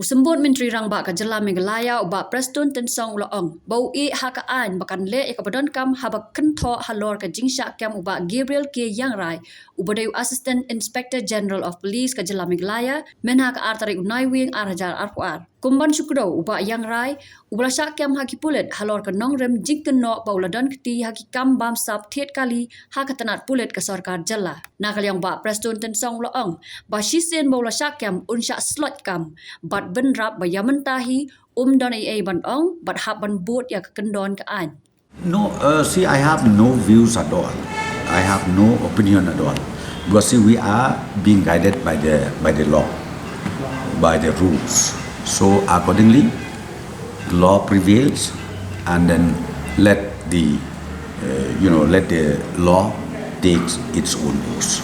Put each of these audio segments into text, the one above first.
Usembut Menteri Rangba ka Jela Meghalaya uba Prestone Tynsong loong. Bau hakaan bakan le ekabadon kam habak kentho halor ka jingshah kam uba Gabriel K. Yang Rai ubadayu Assistant Inspector General of Police ka Jela Meghalaya menha ka artari unai wing arhajar arpuar. Kumban syukro uba Yang Rai ubala syak kam haki pulit halor ka nongrem jingkeno bauladon keti haki kam bam sap tiet kali hakatanat pulit ka sarkar Jela. Nakalyang ba Prestone Tynsong loong ba shisen baula syak kam unsya slot kam bat ben rap ba yamentahi don ai ban ong bat hab ban boot ya kendon ka an. No, see, I have no views at all. I have no opinion at all. Because see, we are being guided by the law, by the rules. So accordingly, law prevails, and then let the law take its own course.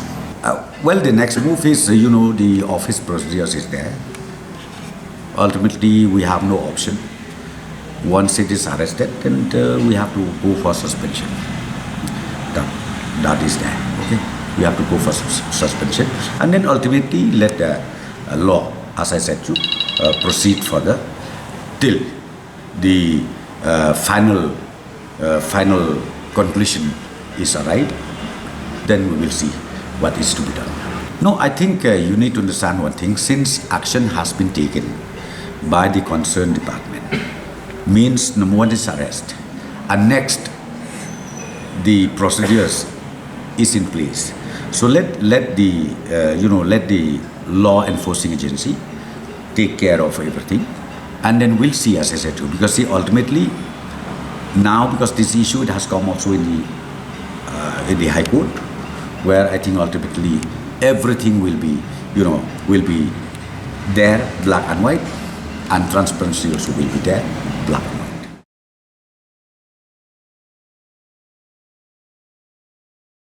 Well, the next move is the office procedures is there. Ultimately, we have no option. Once it is arrested, then we have to go for suspension. That is there. Okay, we have to go for suspension, and then ultimately let the law, as I said, to proceed further till the final conclusion is arrived. Then we will see what is to be done. No, I think you need to understand one thing. Since action has been taken by the concerned department, means number one is arrest, and next the procedures is in place. So let the law enforcing agency take care of everything, and then we'll see, as I said too, because see, ultimately now, because this issue, it has come also in the High Court, where I think ultimately everything will be there, black and white, and transparency also will be there, black.